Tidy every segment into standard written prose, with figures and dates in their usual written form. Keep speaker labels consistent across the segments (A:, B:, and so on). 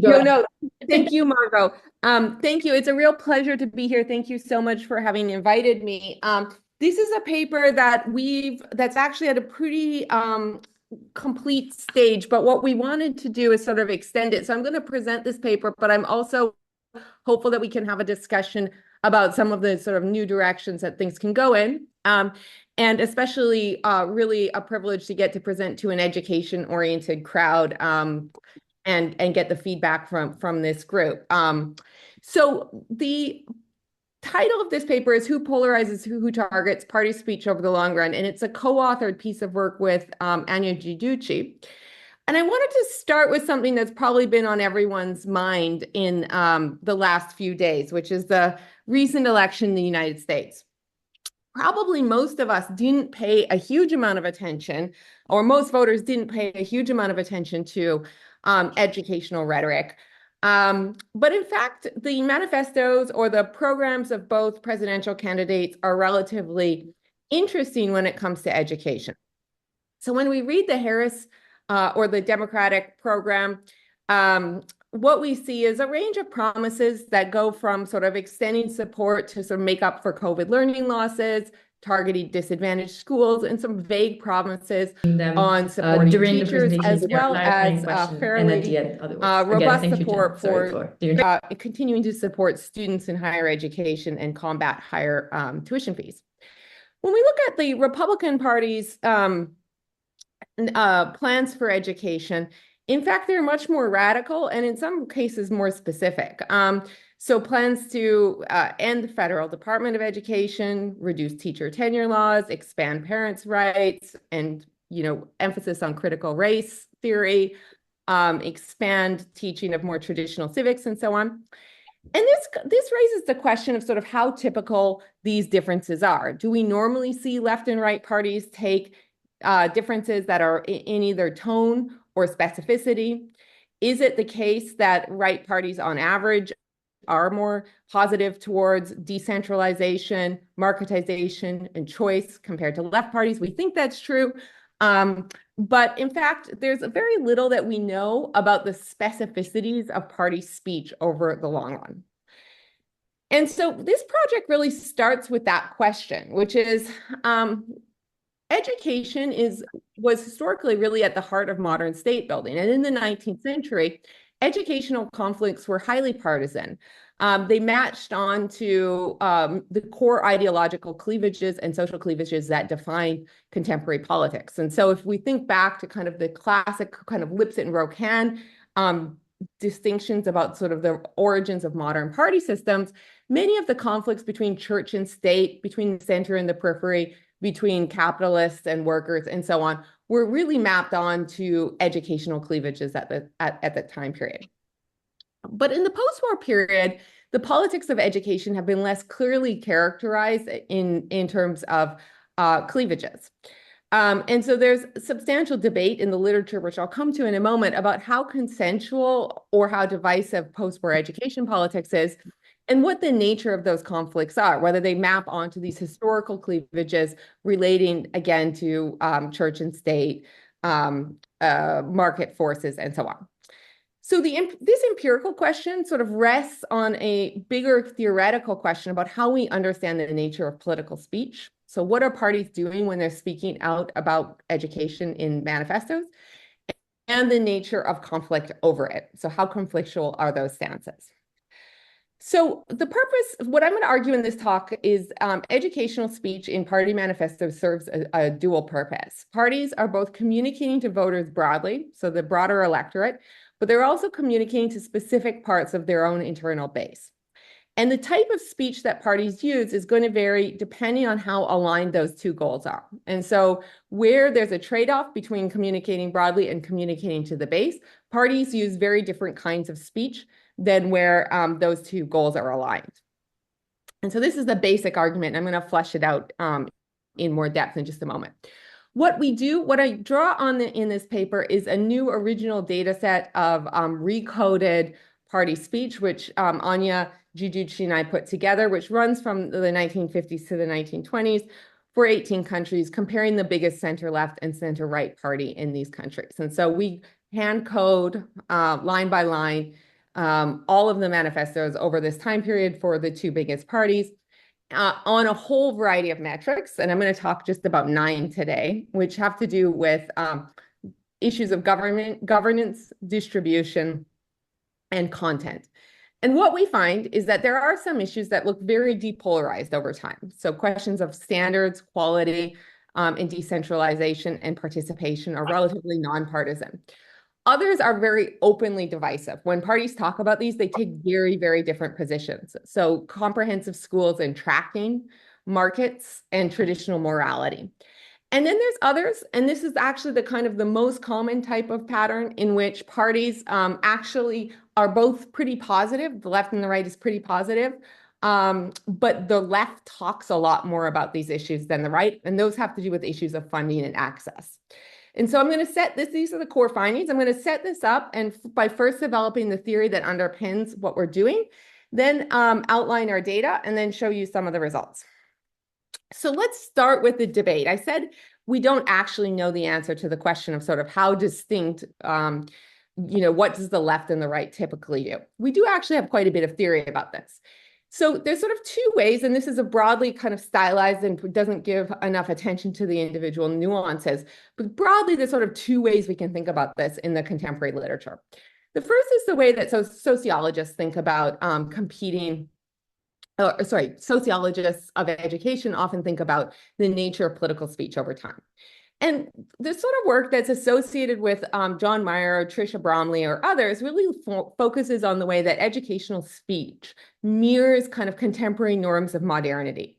A: Go
B: No,
A: ahead.
B: no. Thank you, Margot. Thank you. It's a real pleasure to be here. Thank you so much for having invited me. This is a paper that's actually at a pretty complete stage, but what we wanted to do is sort of extend it. So I'm going to present this paper, but I'm also hopeful that we can have a discussion about some of the sort of new directions that things can go in. And especially really a privilege to get to present to an education-oriented crowd and get the feedback from this group. So the title of this paper is Who Polarizes, Who Targets Party Speech Over the Long Run, and it's a co-authored piece of work with Anya Giudici. And I wanted to start with something that's probably been on everyone's mind in the last few days, which is the recent election in the United States. Probably most of us didn't pay a huge amount of attention, or most voters didn't pay a huge amount of attention to educational rhetoric. But in fact, the manifestos or the programs of both presidential candidates are relatively interesting when it comes to education. So when we read the Harris or the Democratic program, what we see is a range of promises that go from sort of extending support to sort of make up for COVID learning losses, targeting disadvantaged schools, and some vague promises
A: Them
B: on supporting
A: during the
B: teachers,
A: presentation,
B: as
A: either
B: well
A: clarifying
B: as
A: question, and at the
B: fairly
A: end, otherwise. Again,
B: robust
A: thank you, Jen.
B: support
A: Sorry
B: for
A: for the
B: continuing to support students in higher education and combat higher tuition fees. When we look at the Republican Party's plans for education, in fact, they're much more radical and in some cases more specific. So plans to end the federal Department of Education, reduce teacher tenure laws, expand parents' rights, and emphasis on critical race theory, expand teaching of more traditional civics, and so on. And this raises the question of sort of how typical these differences are. Do we normally see left and right parties take differences that are in either tone or specificity? Is it the case that right parties on average are more positive towards decentralization, marketization, and choice compared to left parties? We think that's true. But in fact, there's very little that we know about the specificities of party speech over the long run. And so this project really starts with that question, which is education was historically really at the heart of modern state building. And in the 19th century, educational conflicts were highly partisan. They matched on to the core ideological cleavages and social cleavages that define contemporary politics. And so if we think back to kind of the classic kind of Lipset and Rochan distinctions about sort of the origins of modern party systems, many of the conflicts between church and state, between the center and the periphery, between capitalists and workers and so on, were really mapped on to educational cleavages at the time period. But in the post-war period, the politics of education have been less clearly characterized in terms of cleavages. And so there's substantial debate in the literature, which I'll come to in a moment, about how consensual or how divisive post-war education politics is, and what the nature of those conflicts are, whether they map onto these historical cleavages relating, again, to church and state, market forces, and so on. So this empirical question sort of rests on a bigger theoretical question about how we understand the nature of political speech. So what are parties doing when they're speaking out about education in manifestos, and the nature of conflict over it? So how conflictual are those stances? So the purpose, what I'm going to argue in this talk is educational speech in party manifestos serves a dual purpose. Parties are both communicating to voters broadly, so the broader electorate, but they're also communicating to specific parts of their own internal base. And the type of speech that parties use is going to vary depending on how aligned those two goals are. And so where there's a trade-off between communicating broadly and communicating to the base, parties use very different kinds of speech than where those two goals are aligned. And so this is the basic argument. I'm going to flesh it out in more depth in just a moment. What I draw on in this paper is a new original data set of recoded party speech, which Anya Giudici and I put together, which runs from the 1950s to the 1920s for 18 countries, comparing the biggest center-left and center-right party in these countries. And so we hand code line by line all of the manifestos over this time period for the two biggest parties on a whole variety of metrics. And I'm going to talk just about 9 today, which have to do with issues of governance, distribution, and content. And what we find is that there are some issues that look very depolarized over time. So questions of standards, quality, and decentralization and participation are relatively nonpartisan. Others are very openly divisive. When parties talk about these, they take very, very different positions. So comprehensive schools and tracking, markets, and traditional morality. And then there's others, and this is actually the kind of the most common type of pattern in which parties actually are both pretty positive. The left and the right is pretty positive, but the left talks a lot more about these issues than the right, and those have to do with issues of funding and access. And so I'm going to set this, these are the core findings. I'm going to set this up and by first developing the theory that underpins what we're doing, then outline our data and then show you some of the results. So let's start with the debate. I said we don't actually know the answer to the question of sort of how distinct, what does the left and the right typically do? We do actually have quite a bit of theory about this. So there's sort of 2 ways, and this is a broadly kind of stylized and doesn't give enough attention to the individual nuances, but broadly there's sort of 2 ways we can think about this in the contemporary literature. The first is the way that sociologists think about sociologists of education often think about the nature of political speech over time. And this sort of work that's associated with John Meyer, Tricia Bromley, or others really focuses on the way that educational speech mirrors kind of contemporary norms of modernity.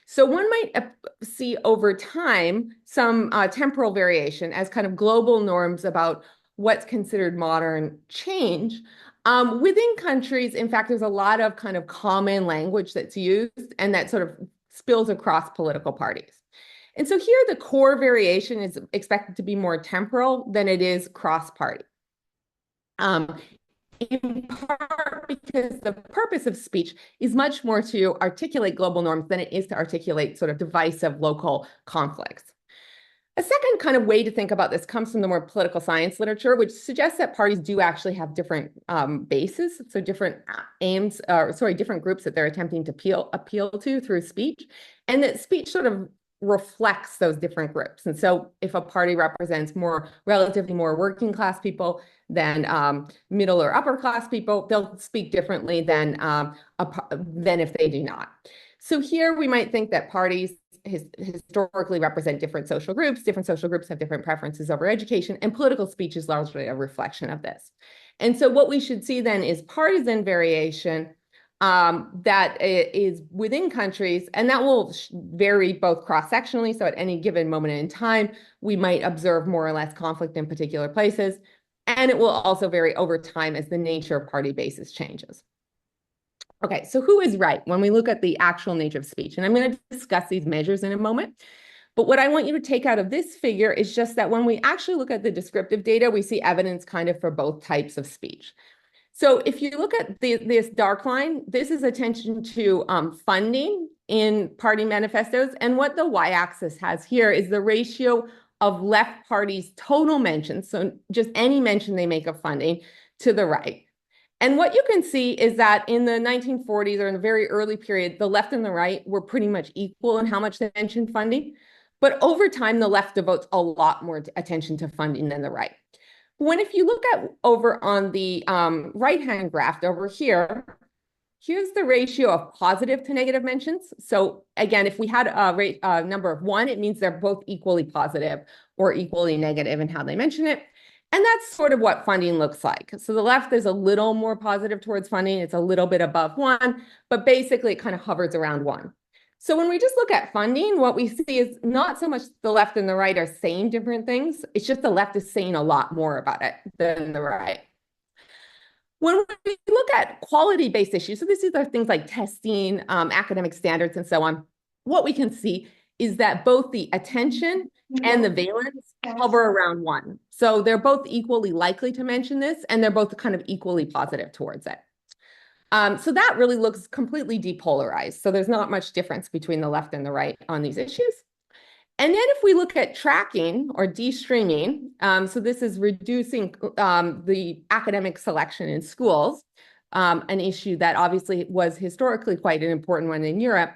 B: So one might see over time some temporal variation as kind of global norms about what's considered modern change. Within countries, in fact, there's a lot of kind of common language that's used and that sort of spills across political parties. And so here the core variation is expected to be more temporal than it is cross-party. In part because the purpose of speech is much more to articulate global norms than it is to articulate sort of divisive local conflicts. A second kind of way to think about this comes from the more political science literature, which suggests that parties do actually have different bases, so different aims, different groups that they're attempting to appeal to through speech, and that speech sort of reflects those different groups. And so if a party represents relatively more working class people than middle or upper class people, they'll speak differently than if they do not. So here we might think that parties historically represent different social groups. Different social groups have different preferences over education, and political speech is largely a reflection of this. And so what we should see then is partisan variation that is within countries, and that will vary both cross-sectionally. So at any given moment in time, we might observe more or less conflict in particular places, and it will also vary over time as the nature of party bases changes. Okay, so who is right when we look at the actual nature of speech? And I'm going to discuss these measures in a moment. But what I want you to take out of this figure is just that when we actually look at the descriptive data, we see evidence kind of for both types of speech. So if you look at this dark line, this is attention to funding in party manifestos. And what the y-axis has here is the ratio of left parties' total mentions, so just any mention they make of funding, to the right. And what you can see is that in the 1940s or in a very early period, the left and the right were pretty much equal in how much they mentioned funding. But over time, the left devotes a lot more attention to funding than the right. If you look at over on the right-hand graph over here, here's the ratio of positive to negative mentions. So again, if we had a number of 1, it means they're both equally positive or equally negative in how they mention it. And that's sort of what funding looks like. So the left is a little more positive towards funding. It's a little bit above 1, but basically it kind of hovers around 1. So when we just look at funding, what we see is not so much the left and the right are saying different things. It's just the left is saying a lot more about it than the right. When we look at quality-based issues, so these are things like testing, academic standards, and so on, what we can see is that both the attention and the valence hover around 1. So they're both equally likely to mention this, and they're both kind of equally positive towards it. So that really looks completely depolarized. So there's not much difference between the left and the right on these issues. And then if we look at tracking or de-streaming, so this is reducing the academic selection in schools, an issue that obviously was historically quite an important one in Europe.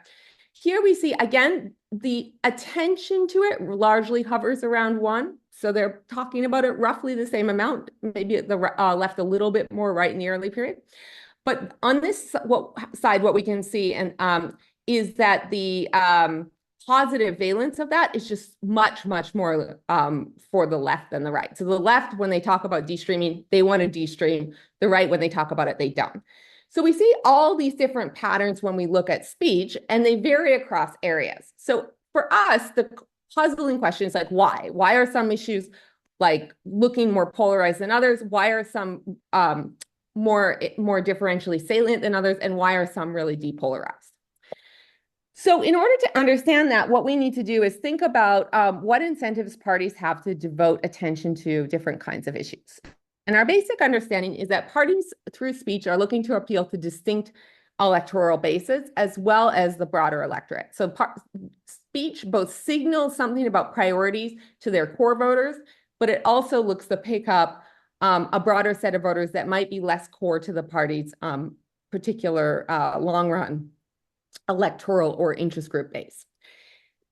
B: Here we see, again, the attention to it largely hovers around 1. So they're talking about it roughly the same amount, maybe at the left a little bit more right in the early period. But on this side, what we can see is that the positive valence of that is just much, much more for the left than the right. So the left, when they talk about de-streaming, they want to de-stream. The right, when they talk about it, they don't. So we see all these different patterns when we look at speech, and they vary across areas. So for us, the puzzling question is like, why? Why are some issues like looking more polarized than others? Why are some more differentially salient than others? And why are some really depolarized? So in order to understand that, what we need to do is think about what incentives parties have to devote attention to different kinds of issues. And our basic understanding is that parties through speech are looking to appeal to distinct electoral bases as well as the broader electorate. So speech both signals something about priorities to their core voters, but it also looks to pick up a broader set of voters that might be less core to the party's particular long-run electoral or interest group base.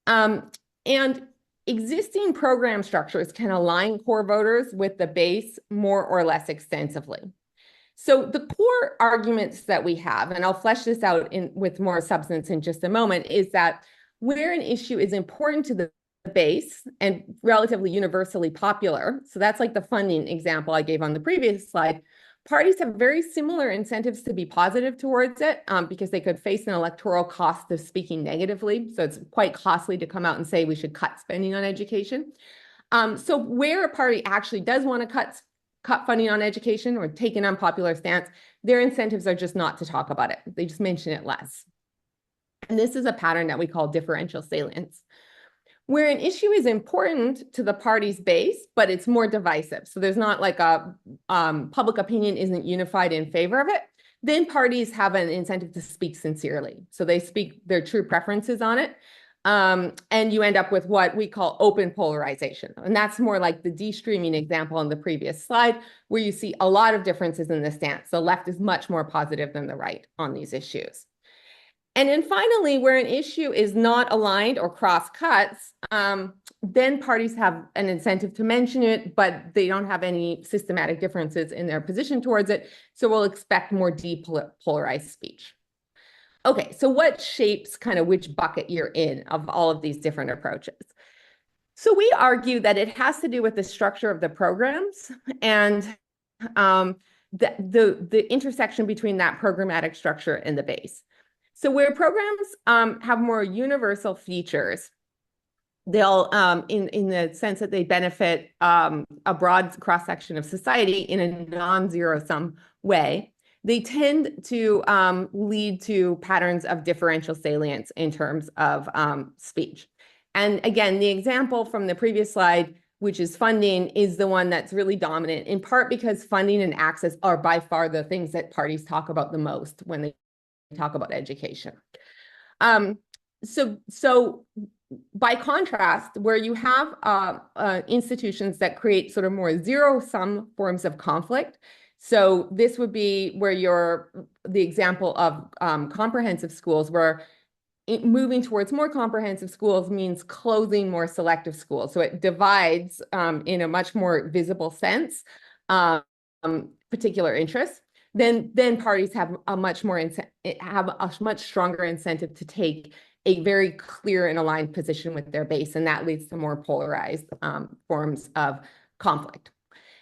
B: And existing program structures can align core voters with the base more or less extensively. So the core arguments that we have, and I'll flesh this out with more substance in just a moment, is that where an issue is important to the base and relatively universally popular, so that's like the funding example I gave on the previous slide, parties have very similar incentives to be positive towards it because they could face an electoral cost of speaking negatively. So it's quite costly to come out and say we should cut spending on education. So where a party actually does want to cut funding on education or take an unpopular stance, their incentives are just not to talk about it. They just mention it less. And this is a pattern that we call differential salience, where an issue is important to the party's base, but it's more divisive. So there's not like a public opinion isn't unified in favor of it. Then parties have an incentive to speak sincerely. So they speak their true preferences on it. And you end up with what we call open polarization. And that's more like the de-streaming example on the previous slide, where you see a lot of differences in the stance. The left is much more positive than the right on these issues. And then finally, where an issue is not aligned or cross-cuts, then parties have an incentive to mention it, but they don't have any systematic differences in their position towards it. So we'll expect more depolarized speech. Okay, so what shapes kind of which bucket you're in of all of these different approaches? So we argue that it has to do with the structure of the programs and the intersection between that programmatic structure and the base. So where programs have more universal features, they'll, in the sense that they benefit a broad cross-section of society in a non-zero-sum way, they tend to lead to patterns of differential salience in terms of speech. And again, the example from the previous slide, which is funding, is the one that's really dominant, in part because funding and access are by far the things that parties talk about the most when they talk about education. So by contrast, where you have institutions that create sort of more zero-sum forms of conflict, so this would be where the example of comprehensive schools, where moving towards more comprehensive schools means closing more selective schools. So it divides in a much more visible sense particular interests. Then parties have a much stronger incentive to take a very clear and aligned position with their base, and that leads to more polarized forms of conflict.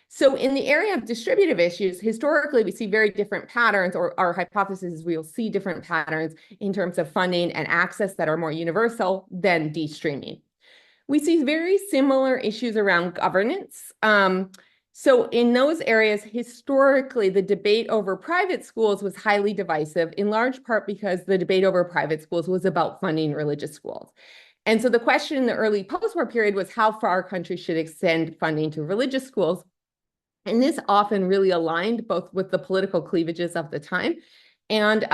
B: So in the area of distributive issues, historically, we see very different patterns, or our hypothesis is we will see different patterns in terms of funding and access that are more universal than de-streaming. We see very similar issues around governance. So in those areas, historically, the debate over private schools was highly divisive, in large part because the debate over private schools was about funding religious schools. And so the question in the early post-war period was how far our country should extend funding to religious schools. And this often really aligned both with the political cleavages of the time and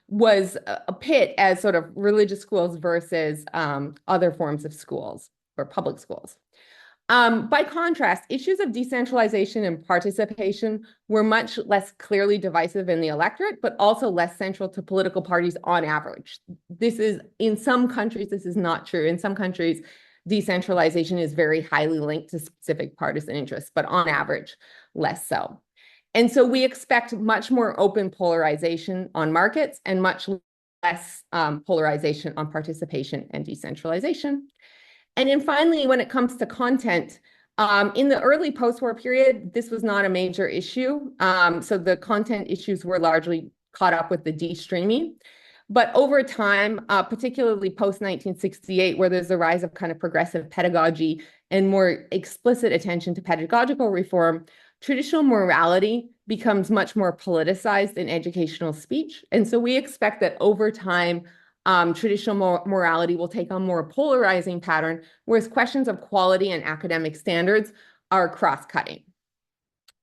B: was a pit as sort of religious schools versus other forms of schools or public schools. By contrast, issues of decentralization and participation were much less clearly divisive in the electorate, but also less central to political parties on average. In some countries, this is not true. In some countries, decentralization is very highly linked to specific partisan interests, but on average, less so. And so we expect much more open polarization on markets and much less polarization on participation and decentralization. And then finally, when it comes to content, in the early post-war period, this was not a major issue. So the content issues were largely caught up with the de-streaming. But over time, particularly post-1968, where there's a rise of kind of progressive pedagogy and more explicit attention to pedagogical reform, traditional morality becomes much more politicized in educational speech. And so we expect that over time, traditional morality will take on more polarizing pattern, whereas questions of quality and academic standards are cross-cutting.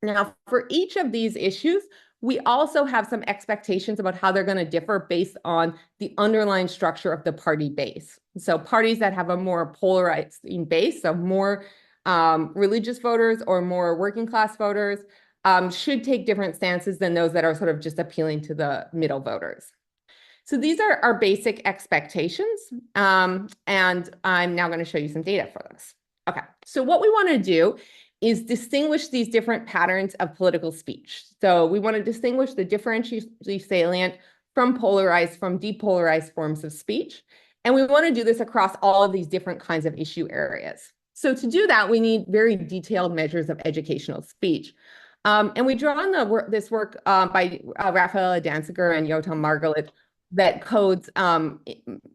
B: Now, for each of these issues, we also have some expectations about how they're going to differ based on the underlying structure of the party base. So parties that have a more polarizing base, so more religious voters or more working class voters, should take different stances than those that are sort of just appealing to the middle voters. So these are our basic expectations, and I'm now going to show you some data for this. Okay, so what we want to do is distinguish these different patterns of political speech. So we want to distinguish the differentially salient from polarized, from depolarized forms of speech. And we want to do this across all of these different kinds of issue areas. So to do that, we need very detailed measures of educational speech. And we draw on this work by Raphael Danziger and Yotam Margalit that codes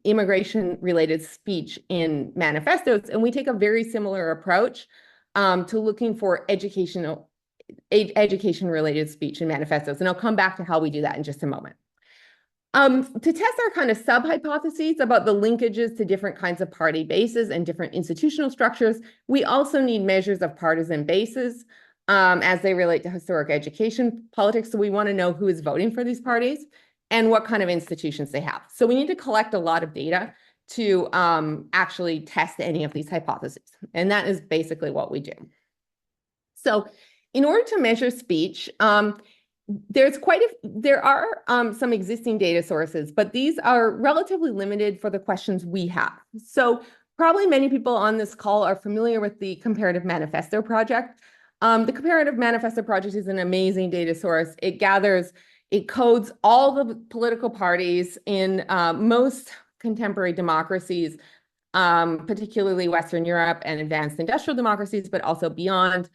B: immigration-related speech in manifestos. And we take a very similar approach to looking for education-related speech in manifestos. And I'll come back to how we do that in just a moment. To test our kind of sub-hypotheses about the linkages to different kinds of party bases and different institutional structures, we also need measures of partisan bases as they relate to historic education politics. So we want to know who is voting for these parties and what kind of institutions they have. So we need to collect a lot of data to actually test any of these hypotheses. And that is basically what we do. So in order to measure speech, there are some existing data sources, but these are relatively limited for the questions we have. So probably many people on this call are familiar with the Comparative Manifesto Project. The Comparative Manifesto Project is an amazing data source. It codes all the political parties in most contemporary democracies, particularly Western Europe and advanced industrial democracies, but also beyond,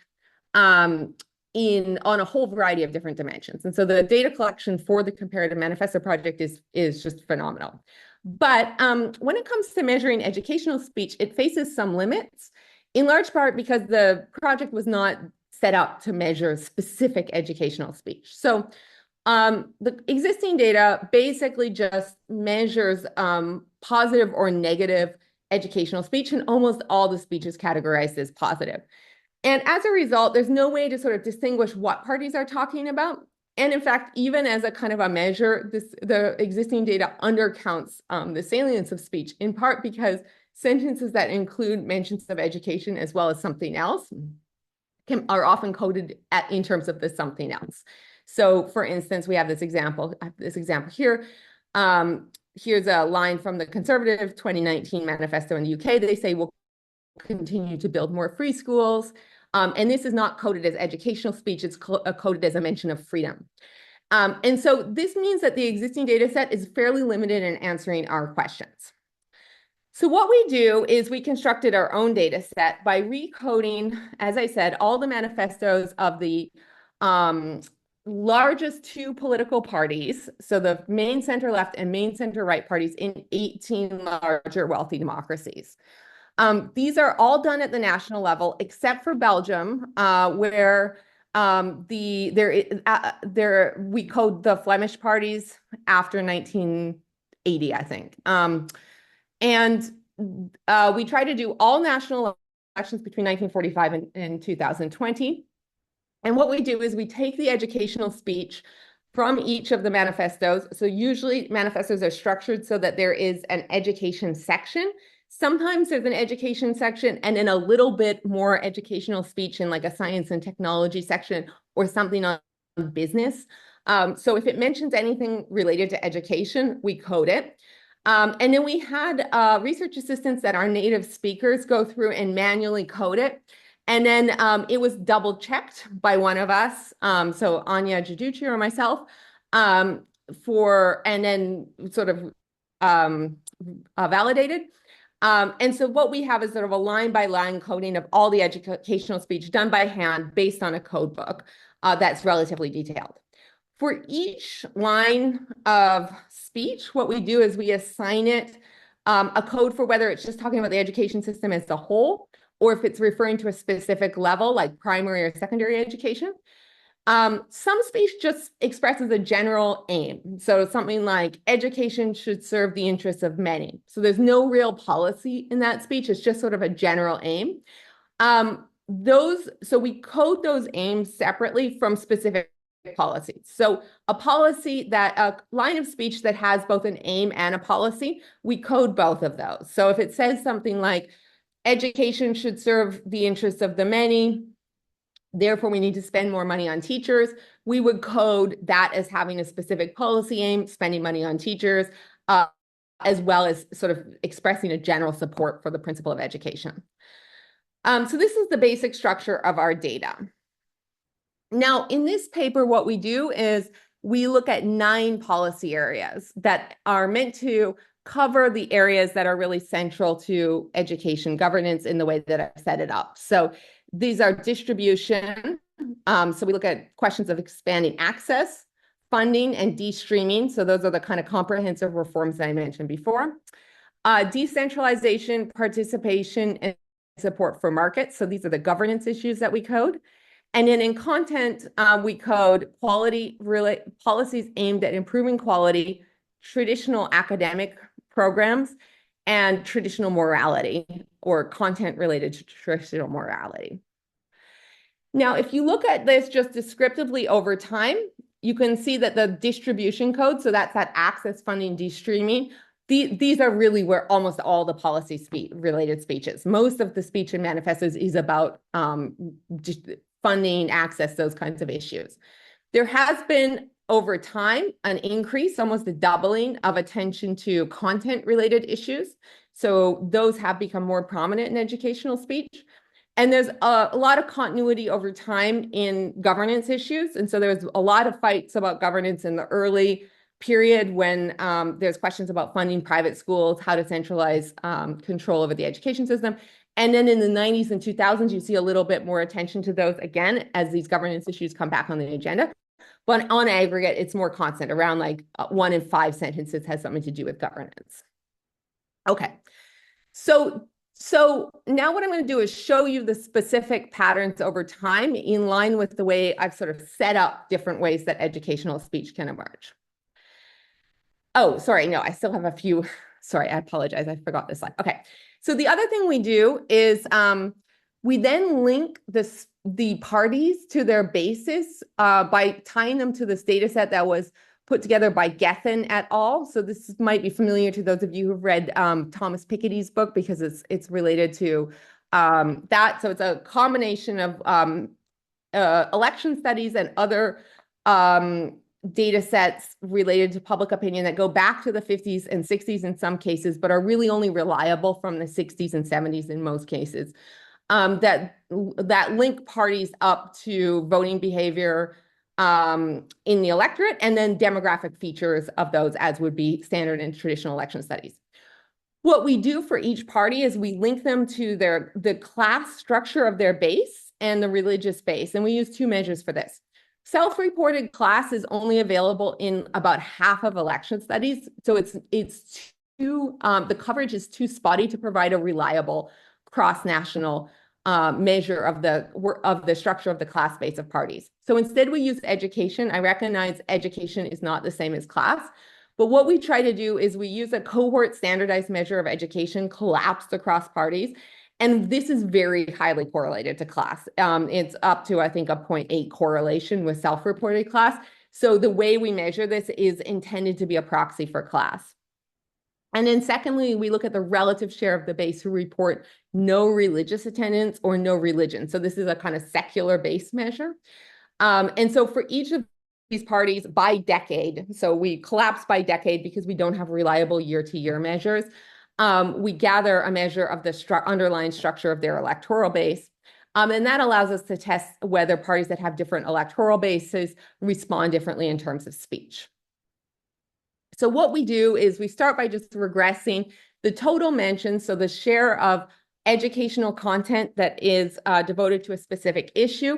B: on a whole variety of different dimensions. And so the data collection for the Comparative Manifesto Project is just phenomenal. But when it comes to measuring educational speech, it faces some limits, in large part because the project was not set up to measure specific educational speech. So the existing data basically just measures positive or negative educational speech, and almost all the speech is categorized as positive. And as a result, there's no way to sort of distinguish what parties are talking about. And in fact, even as a kind of a measure, the existing data undercounts the salience of speech, in part because sentences that include mentions of education as well as something else are often coded in terms of the something else. So for instance, we have this example here. Here's a line from the Conservative 2019 manifesto in the UK. They say we'll continue to build more free schools. And this is not coded as educational speech, it's coded as a mention of freedom. And so this means that the existing data set is fairly limited in answering our questions. So what we do is we constructed our own data set by recoding, as I said, all the manifestos of the largest two political parties, so the main center-left and main center-right parties in 18 larger wealthy democracies. These are all done at the national level, except for Belgium, where we code the Flemish parties after 1980, I think. And we try to do all national elections between 1945 and 2020. And what we do is we take the educational speech from each of the manifestos. So usually manifestos are structured so that there is an education section. Sometimes there's an education section and then a little bit more educational speech in like a science and technology section or something on business. So if it mentions anything related to education, we code it. And then we had research assistants that are native speakers go through and manually code it. And then it was double checked by one of us, so Anya Jaducci or myself, and then sort of validated. And so what we have is sort of a line by line coding of all the educational speech done by hand based on a code book that's relatively detailed. For each line of speech, what we do is we assign it a code for whether it's just talking about the education system as a whole, or if it's referring to a specific level, like primary or secondary education. Some speech just expresses a general aim. So something like education should serve the interests of many. So there's no real policy in that speech. It's just sort of a general aim. So we code those aims separately from specific policies. So a line of speech that has both an aim and a policy, we code both of those. So if it says something like education should serve the interests of the many, therefore we need to spend more money on teachers, we would code that as having a specific policy aim, spending money on teachers, as well as sort of expressing a general support for the principle of education. So this is the basic structure of our data. Now, in this paper, what we do is we look at 9 policy areas that are meant to cover the areas that are really central to education governance in the way that I've set it up. So these are distribution. So we look at questions of expanding access, funding, and de-streaming. So those are the kind of comprehensive reforms that I mentioned before. Decentralization, participation, and support for markets. So these are the governance issues that we code. And then in content, we code policies aimed at improving quality, traditional academic programs, and traditional morality, or content related to traditional morality. Now, if you look at this just descriptively over time, you can see that the distribution code, so that's that access, funding, de-streaming, these are really where almost all the policy related speeches. Most of the speech in manifestos is about funding, access, those kinds of issues. There has been, over time, an increase, almost a doubling of attention to content-related issues. So those have become more prominent in educational speech. And there's a lot of continuity over time in governance issues. And so there's a lot of fights about governance in the early period when there's questions about funding private schools, how to centralize control over the education system. And then in the 90s and 2000s, you see a little bit more attention to those again as these governance issues come back on the agenda. But on aggregate, it's more constant, around like 1 in 5 sentences has something to do with governance. Okay, so now what I'm going to do is show you the specific patterns over time in line with the way I've sort of set up different ways that educational speech can emerge. Oh, sorry, no, I still have a few. Sorry, I apologize. I forgot this slide. Okay, so the other thing we do is we then link the parties to their basis by tying them to this data set that was put together by Gethin et al. So this might be familiar to those of you who've read Thomas Piketty's book, because it's related to that. So it's a combination of election studies and other data sets related to public opinion that go back to the 50s and 60s in some cases, but are really only reliable from the 60s and 70s in most cases. That link parties up to voting behavior in the electorate, and then demographic features of those, as would be standard in traditional election studies. What we do for each party is we link them to the class structure of their base and the religious base, and we use 2 measures for this. Self-reported class is only available in about half of election studies, so it's too the coverage is too spotty to provide a reliable cross-national measure of the structure of the class base of parties. So instead we use education. I recognize education is not the same as class, but what we try to do is we use a cohort standardized measure of education collapsed across parties. And this is very highly correlated to class. It's up to, I think, a 0.8 correlation with self-reported class. So the way we measure this is intended to be a proxy for class. And then secondly, we look at the relative share of the base who report no religious attendance or no religion. So this is a kind of secular base measure. And so for each of these parties by decade, so we collapse by decade because we don't have reliable year-to-year measures, we gather a measure of the underlying structure of their electoral base. And that allows us to test whether parties that have different electoral bases respond differently in terms of speech. So what we do is we start by just regressing the total mentions, so the share of educational content that is devoted to a specific issue,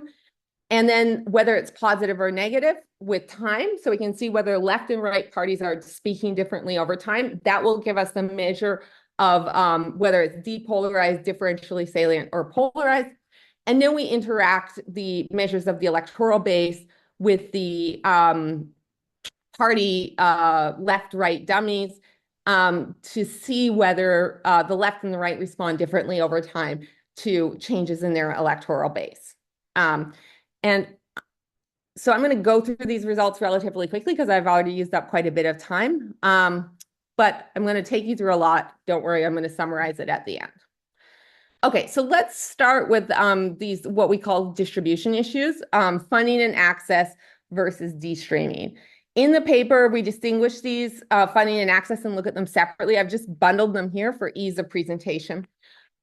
B: and then whether it's positive or negative with time. So we can see whether left and right parties are speaking differently over time. That will give us the measure of whether it's depolarized, differentially salient, or polarized. And then we interact the measures of the electoral base with the party left-right dummies to see whether the left and the right respond differently over time to changes in their electoral base. And so I'm going to go through these results relatively quickly because I've already used up quite a bit of time. But I'm going to take you through a lot. Don't worry, I'm going to summarize it at the end. Okay, so let's start with these what we call distribution issues, funding and access versus de-streaming. In the paper, we distinguish these funding and access and look at them separately. I've just bundled them here for ease of presentation.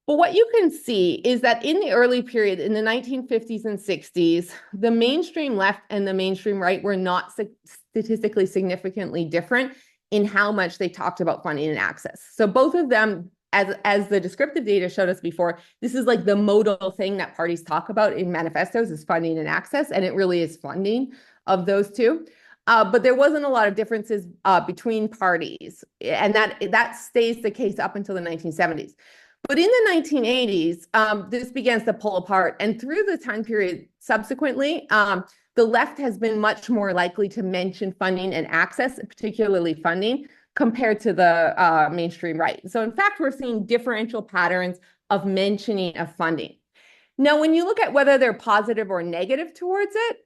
B: But what you can see is that in the early period, in the 1950s and 60s, the mainstream left and the mainstream right were not statistically significantly different in how much they talked about funding and access. So both of them, as the descriptive data showed us before, this is like the modal thing that parties talk about in manifestos is funding and access, and it really is funding of those two. But there wasn't a lot of differences between parties, and that stays the case up until the 1970s. But in the 1980s, this begins to pull apart, and through the time period subsequently, the left has been much more likely to mention funding and access, particularly funding, compared to the mainstream right. So in fact, we're seeing differential patterns of mentioning of funding. Now, when you look at whether they're positive or negative towards it,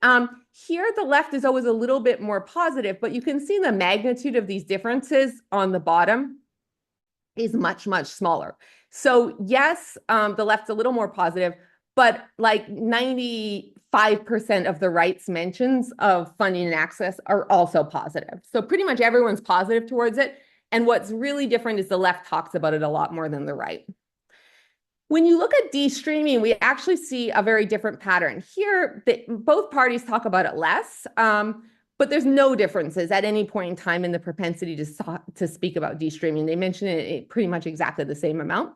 B: here the left is always a little bit more positive, but you can see the magnitude of these differences on the bottom is much, much smaller. So yes, the left's a little more positive, but like 95% of the right's mentions of funding and access are also positive. So pretty much everyone's positive towards it. And what's really different is the left talks about it a lot more than the right. When you look at de-streaming, we actually see a very different pattern. Here, both parties talk about it less, but there's no differences at any point in time in the propensity to speak about de-streaming. They mention it pretty much exactly the same amount.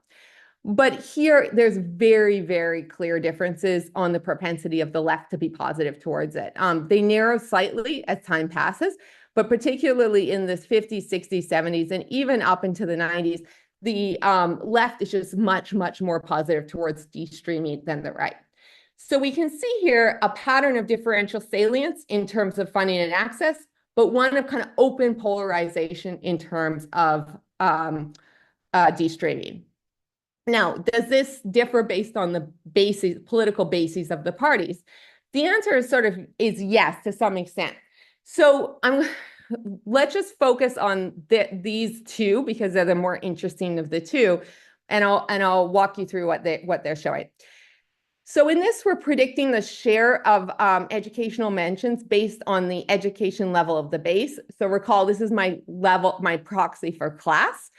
B: But here, there's very, very clear differences on the propensity of the left to be positive towards it. They narrow slightly as time passes, but particularly in the 50s, 60s, 70s, and even up into the 90s, the left is just much, much more positive towards de-streaming than the right. So we can see here a pattern of differential salience in terms of funding and access, but one of kind of open polarization in terms of de-streaming. Now, does this differ based on the political bases of the parties? The answer is yes, to some extent. So let's just focus on these two because they're the more interesting of the two, and I'll walk you through what they're showing. So in this, we're predicting the share of educational mentions based on the education level of the base. So recall, this is my proxy for class,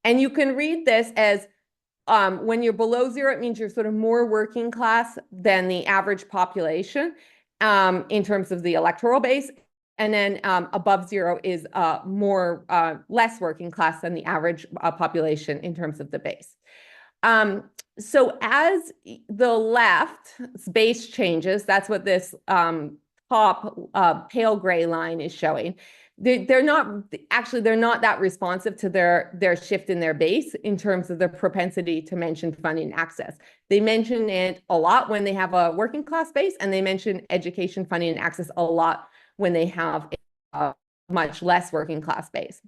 B: and you can read this as when you're below zero, it means you're sort of more working class than the average population in terms of the electoral base. And then above zero is less working class than the average population in terms of the base. So as the left's base changes, that's what this top pale gray line is showing. They're not that responsive to their shift in their base in terms of the propensity to mention funding access. They mention it a lot when they have a working class base, and they mention education funding and access a lot when they have a much less working class base.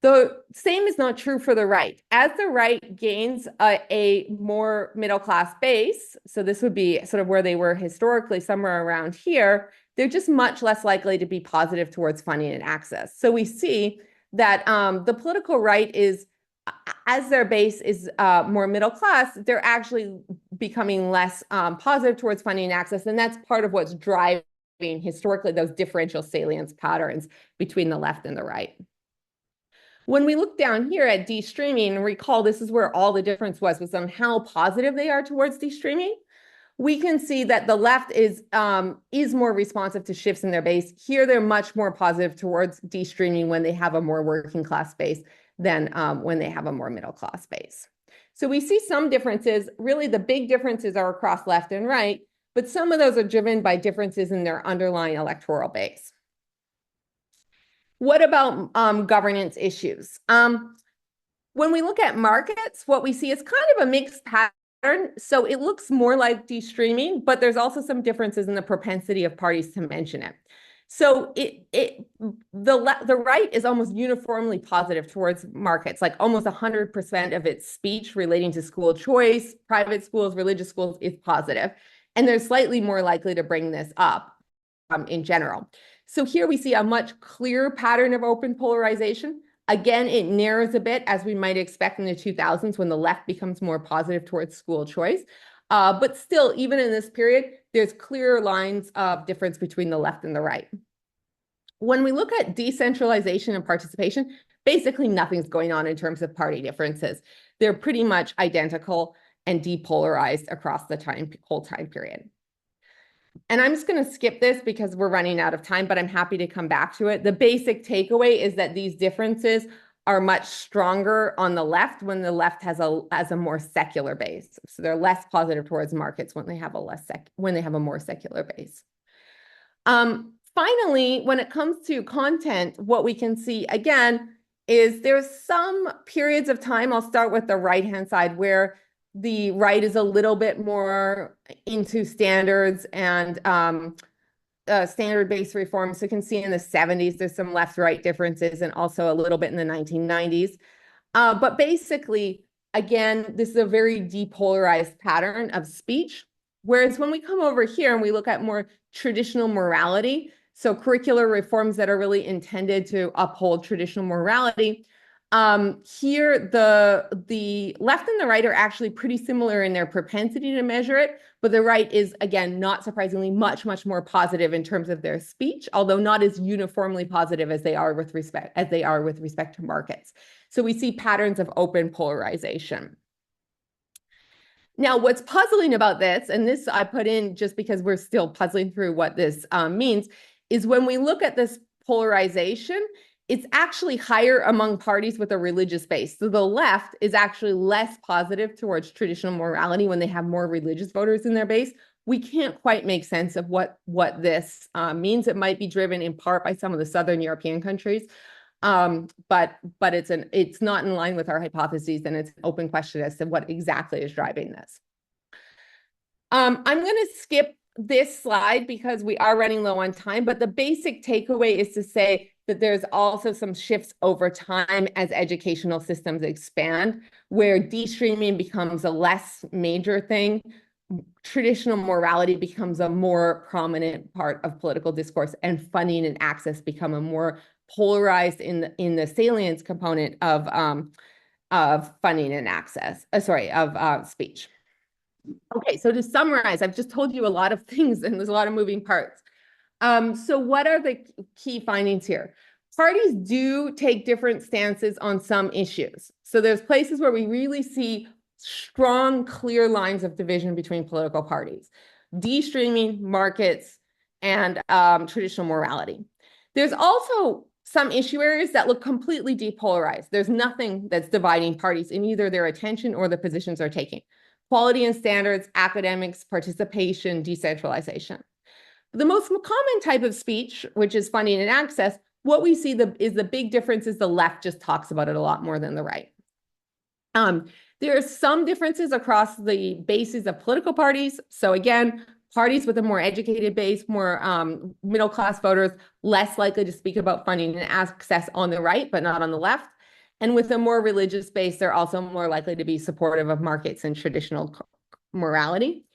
B: The same is not true for the right. As the right gains a more middle class base, so this would be sort of where they were historically, somewhere around here, they're just much less likely to be positive towards funding and access. So we see that the political right is, as their base is more middle class, they're actually becoming less positive towards funding and access. And that's part of what's driving historically those differential salience patterns between the left and the right. When we look down here at de-streaming, recall this is where all the difference was on how positive they are towards de-streaming. We can see that the left is more responsive to shifts in their base. Here, they're much more positive towards de-streaming when they have a more working class base than when they have a more middle class base. So we see some differences. Really, the big differences are across left and right, but some of those are driven by differences in their underlying electoral base. What about governance issues? When we look at markets, what we see is kind of a mixed pattern. So it looks more like de-streaming, but there's also some differences in the propensity of parties to mention it. So the right is almost uniformly positive towards markets, like almost 100% of its speech relating to school choice, private schools, religious schools is positive. And they're slightly more likely to bring this up in general. So here we see a much clearer pattern of open polarization. Again, it narrows a bit, as we might expect in the 2000s when the left becomes more positive towards school choice. But still, even in this period, there's clear lines of difference between the left and the right. When we look at decentralization and participation, basically nothing's going on in terms of party differences. They're pretty much identical and depolarized across the whole time period. And I'm just going to skip this because we're running out of time, but I'm happy to come back to it. The basic takeaway is that these differences are much stronger on the left when the left has a more secular base. So they're less positive towards markets when they have a more secular base. Finally, when it comes to content, what we can see again is there's some periods of time, I'll start with the right-hand side, where the right is a little bit more into standards and standard-based reforms. So you can see in the 70s, there's some left-right differences and also a little bit in the 1990s. But basically, again, this is a very depolarized pattern of speech. Whereas when we come over here and we look at more traditional morality, so curricular reforms that are really intended to uphold traditional morality, here the left and the right are actually pretty similar in their propensity to measure it, but the right is, again, not surprisingly, much more positive in terms of their speech, although not as uniformly positive as they are with respect to markets. So we see patterns of open polarization. Now, what's puzzling about this, and this I put in just because we're still puzzling through what this means, is when we look at this polarization, it's actually higher among parties with a religious base. So the left is actually less positive towards traditional morality when they have more religious voters in their base. We can't quite make sense of what this means. It might be driven in part by some of the Southern European countries, but it's not in line with our hypotheses, and it's an open question as to what exactly is driving this. I'm going to skip this slide because we are running low on time, but the basic takeaway is to say that there's also some shifts over time as educational systems expand, where de-streaming becomes a less major thing. Traditional morality becomes a more prominent part of political discourse, and funding and access become a more polarized in the salience component of funding and access, of speech. Okay, so to summarize, I've just told you a lot of things and there's a lot of moving parts. So what are the key findings here? Parties do take different stances on some issues. So there's places where we really see strong, clear lines of division between political parties: de-streaming, markets, and traditional morality. There's also some issue areas that look completely depolarized. There's nothing that's dividing parties in either their attention or the positions they're taking: quality and standards, academics, participation, decentralization. The most common type of speech, which is funding and access, what we see is the big difference is the left just talks about it a lot more than the right. There are some differences across the bases of political parties. So again, parties with a more educated base, more middle-class voters, less likely to speak about funding and access on the right, but not on the left. And with a more religious base, they're also more likely to be supportive of markets and traditional morality.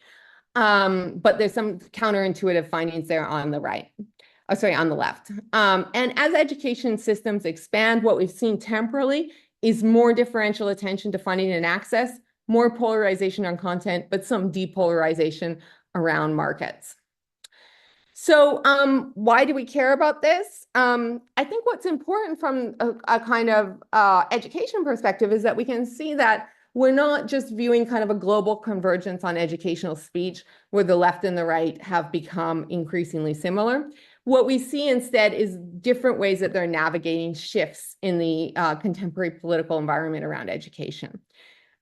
B: But there's some counterintuitive findings there on the right. Oh, sorry, on the left. And as education systems expand, what we've seen temporally is more differential attention to funding and access, more polarization on content, but some depolarization around markets. So why do we care about this? I think what's important from a kind of education perspective is that we can see that we're not just viewing kind of a global convergence on educational speech where the left and the right have become increasingly similar. What we see instead is different ways that they're navigating shifts in the contemporary political environment around education.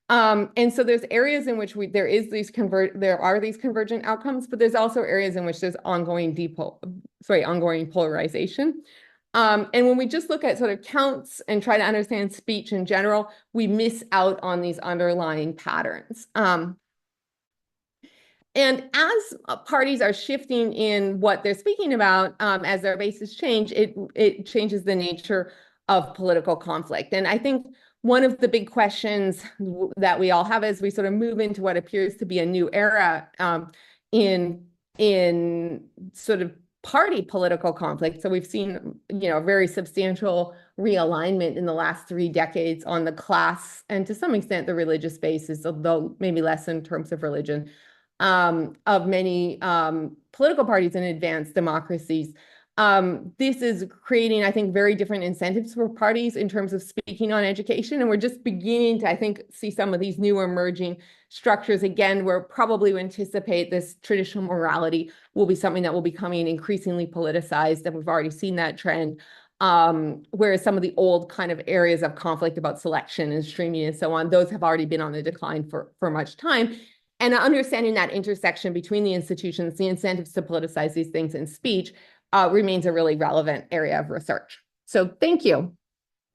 B: And so there's areas in which there are these convergent outcomes, but there's also areas in which there's ongoing polarization. And when we just look at sort of counts and try to understand speech in general, we miss out on these underlying patterns. And as parties are shifting in what they're speaking about, as their bases change, it changes the nature of political conflict. And I think one of the big questions that we all have as we sort of move into what appears to be a new era in sort of party political conflict. So we've seen, a very substantial realignment in the last 3 decades on the class and to some extent the religious basis, although maybe less in terms of religion, of many political parties in advanced democracies. This is creating, I think, very different incentives for parties in terms of speaking on education. And we're just beginning to, I think, see some of these new emerging structures. Again, we're probably anticipate this traditional morality will be something that will be becoming increasingly politicized. And we've already seen that trend. Whereas some of the old kind of areas of conflict about selection and streaming and so on, those have already been on the decline for much time. And understanding that intersection between the institutions, the incentives to politicize these things in speech remains a really relevant area of research. So thank you.